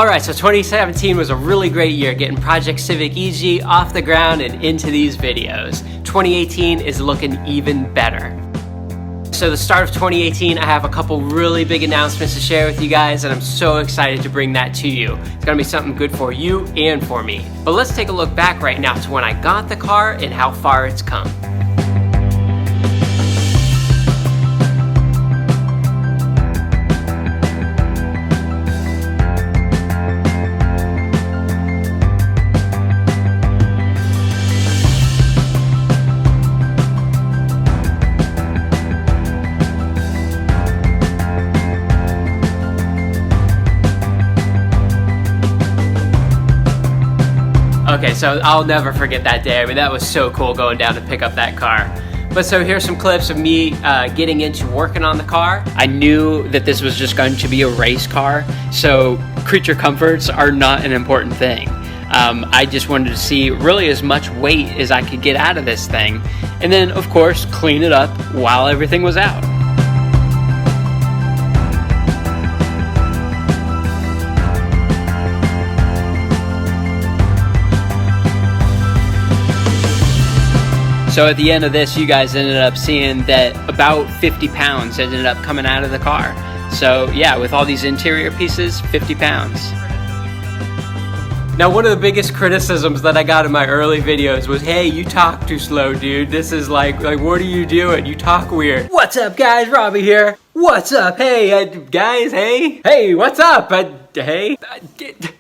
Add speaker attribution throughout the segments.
Speaker 1: Alright, so 2017 was a really great year getting Project Civic EG off the ground and into these videos. 2018 is looking even better. So the start of 2018, I have a couple really big announcements to share with you guys, and I'm so excited to bring that to you. It's gonna be something good for you and for me. But let's take a look back right now to when I got the car and how far it's come. Okay, so I'll never forget that day. I mean, that was so cool going down to pick up that car. But so here's some clips of me getting into working on the car. I knew that this was just going to be a race car, so creature comforts are not an important thing. I just wanted to see really as much weight as I could get out of this thing. And then, of course, clean it up while everything was out. So at the end of this, you guys ended up seeing that about 50 pounds ended up coming out of the car. So yeah, with all these interior pieces, 50 pounds. Now, one of the biggest criticisms that I got in my early videos was, hey, you talk too slow, dude. This is like what are you doing? You talk weird. What's up, guys? Robbie here. What's up? Hey, guys, hey. Hey, what's up? Hey?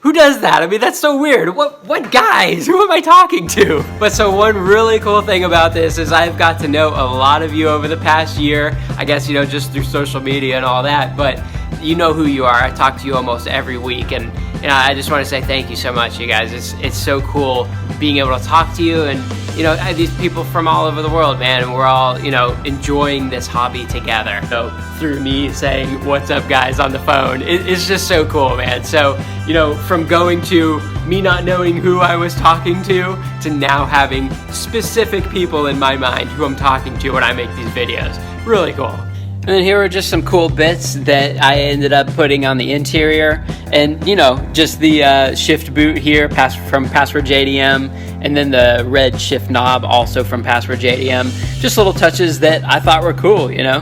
Speaker 1: Who does that? I mean, that's so weird. What guys? Who am I talking to? But so one really cool thing about this is I've got to know a lot of you over the past year. I guess, you know, just through social media and all that, but you know who you are. I talk to you almost every week, and you know, I just want to say thank you so much, you guys. It's so cool being able to talk to you, and you know, these people from all over the world, man, and we're all, you know, enjoying this hobby together. So through me saying what's up, guys, on the phone, it's just so cool, man. So, you know, from going to me not knowing who I was talking to now having specific people in my mind who I'm talking to when I make these videos. Really cool. And then here are just some cool bits that I ended up putting on the interior. And, you know, just the shift boot here from Password JDM, and then the red shift knob also from Password JDM. Just little touches that I thought were cool, you know?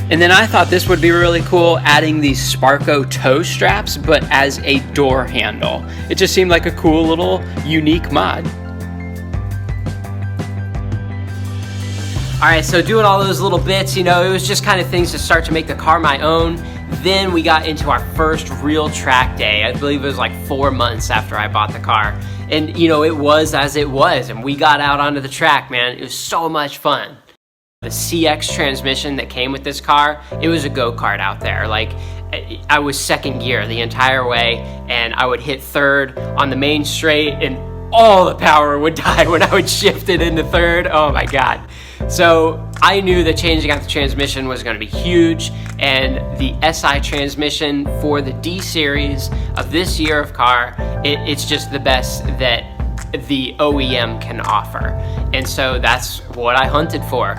Speaker 1: And then I thought this would be really cool, adding these Sparko toe straps, but as a door handle. It just seemed like a cool little unique mod. Alright, so doing all those little bits, you know, it was just kind of things to start to make the car my own. Then we got into our first real track day. I believe it was like 4 months after I bought the car. And, you know, it was as it was, and we got out onto the track, man. It was so much fun. The CX transmission that came with this car, it was a go-kart out there. Like, I was second gear the entire way, and I would hit third on the main straight, and all the power would die when I would shift it into third. Oh my God. So I knew that changing out the transmission was gonna be huge, and the SI transmission for the D series of this year of car, it's just the best that the OEM can offer. And so that's what I hunted for.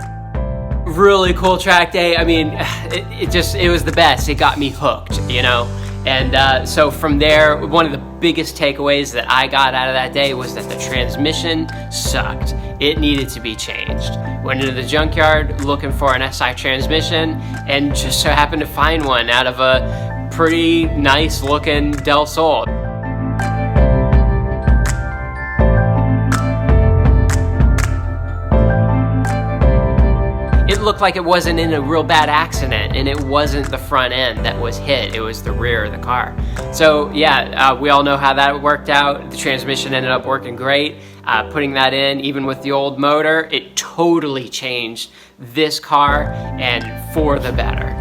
Speaker 1: Really cool track day. I mean, it was the best. It got me hooked, you know? And so from there, one of the biggest takeaways that I got out of that day was that the transmission sucked. It needed to be changed. Went into the junkyard looking for an SI transmission, and just so happened to find one out of a pretty nice looking Del Sol. It looked like it wasn't in a real bad accident, and it wasn't the front end that was hit, it was the rear of the car. So yeah, we all know how that worked out. The transmission ended up working great. Putting that in, even with the old motor, it totally changed this car, and for the better.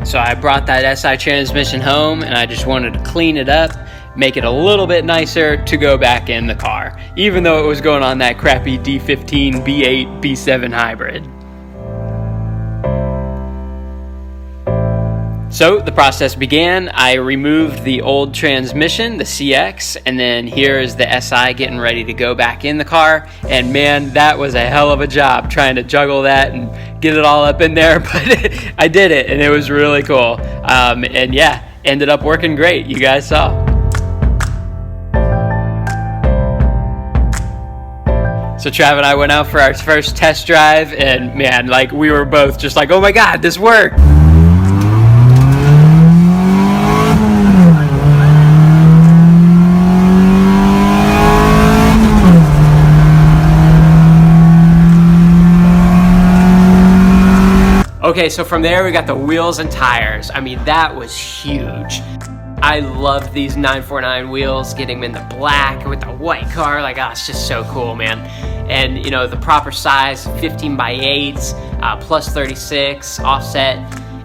Speaker 1: So I brought that SI transmission home, and I just wanted to clean it up, make it a little bit nicer to go back in the car, even though it was going on that crappy D15, B8, B7 hybrid. So the process began. I removed the old transmission, the CX, and then here is the SI getting ready to go back in the car. And man, that was a hell of a job trying to juggle that and get it all up in there, but I did it and it was really cool. And yeah, ended up working great. You guys saw. So Trav and I went out for our first test drive and man, like we were both just like, oh my God, this worked. Okay, so from there we got the wheels and tires. I mean, that was huge. I love these 949 wheels, getting them in the black with the white car. Like, oh, it's just so cool, man. And you know, the proper size, 15 by 8s, plus 36 offset,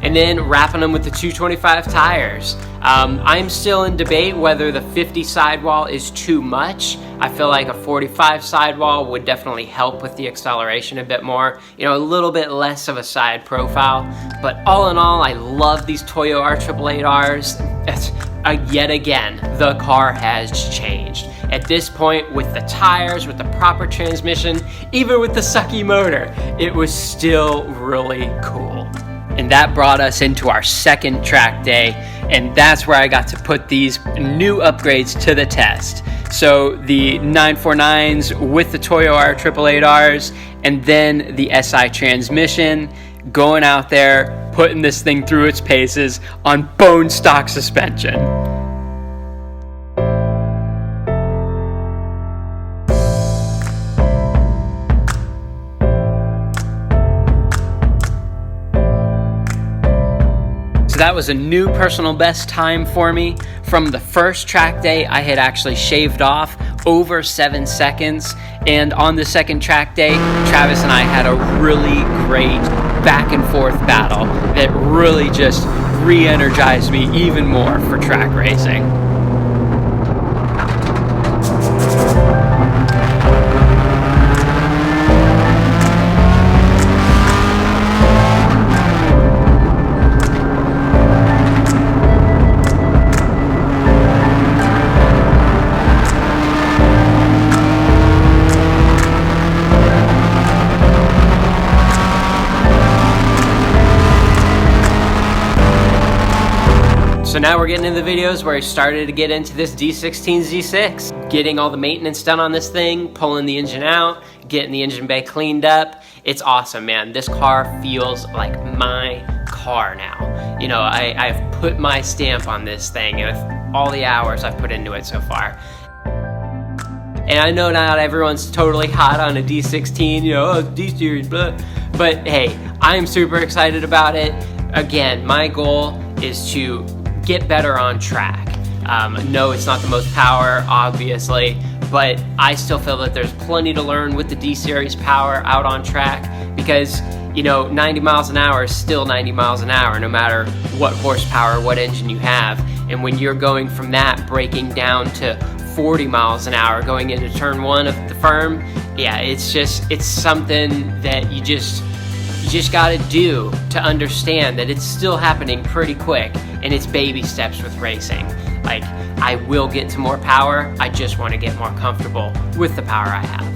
Speaker 1: and then wrapping them with the 225 tires. I'm still in debate whether the 50 sidewall is too much. I feel like a 45 sidewall would definitely help with the acceleration a bit more. You know, a little bit less of a side profile. But all in all, I love these Toyo R888Rs. Yet again, the car has changed. At this point, with the tires, with the proper transmission, even with the sucky motor, it was still really cool. And that brought us into our second track day, and that's where I got to put these new upgrades to the test. So the 949s with the Toyo R888Rs, and then the SI transmission, going out there, putting this thing through its paces on bone stock suspension. So that was a new personal best time for me. From the first track day, I had actually shaved off over 7 seconds. And on the second track day, Travis and I had a really great back and forth battle that really just re-energized me even more for track racing. So now we're getting into the videos where I started to get into this D16 Z6. Getting all the maintenance done on this thing, pulling the engine out, getting the engine bay cleaned up. It's awesome, man. This car feels like my car now. You know, I've put my stamp on this thing with all the hours I've put into it so far. And I know not everyone's totally hot on a D16, you know, oh, D-Series, blah. But hey, I'm super excited about it. Again, my goal is to get better on track. No, it's not the most power, obviously, but I still feel that there's plenty to learn with the D-Series power out on track because, you know, 90 miles an hour is still 90 miles an hour, no matter what horsepower, what engine you have. And when you're going from that, breaking down to 40 miles an hour, going into turn one of the firm, yeah, it's something that you just gotta do to understand that it's still happening pretty quick and it's baby steps with racing. Like, I will get to more power, I just want to get more comfortable with the power I have.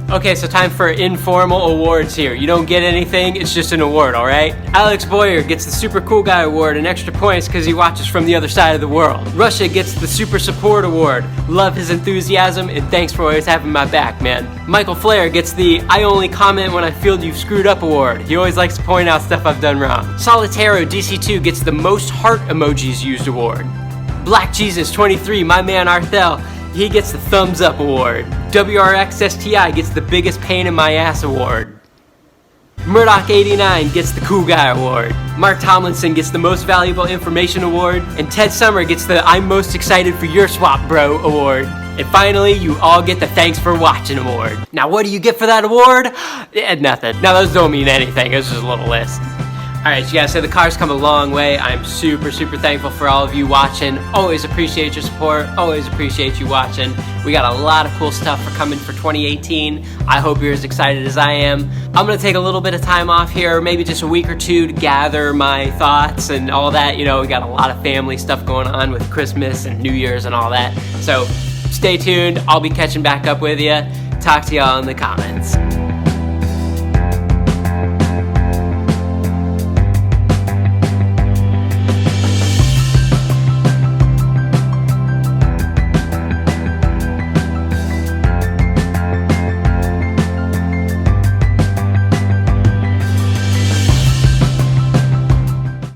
Speaker 1: Okay, so time for Informal Awards here. You don't get anything, it's just an award, alright? Alex Boyer gets the Super Cool Guy Award and extra points because he watches from the other side of the world. Russia gets the Super Support Award. Love his enthusiasm and thanks for always having my back, man. Michael Flair gets the I only comment when I feel you've screwed up award. He always likes to point out stuff I've done wrong. Solitaro DC2 gets the most heart emojis used award. Black Jesus 23, my man Arthel, he gets the thumbs up award. WRX STI gets the biggest pain in my ass award. Murdoch 89 gets the cool guy award. Mark Tomlinson gets the most valuable information award. And Ted Summer gets the I'm most excited for your swap bro award. And finally, you all get the thanks for watching award. Now what do you get for that award? Nothing. Now those don't mean anything, it's just a little list. Alright, you guys, so the car's come a long way. I'm super thankful for all of you watching. Always appreciate your support. Always appreciate you watching. We got a lot of cool stuff coming for 2018. I hope you're as excited as I am. I'm gonna take a little bit of time off here, maybe just a week or two to gather my thoughts and all that. You know, we got a lot of family stuff going on with Christmas and New Year's and all that. So stay tuned. I'll be catching back up with you. Talk to y'all in the comments.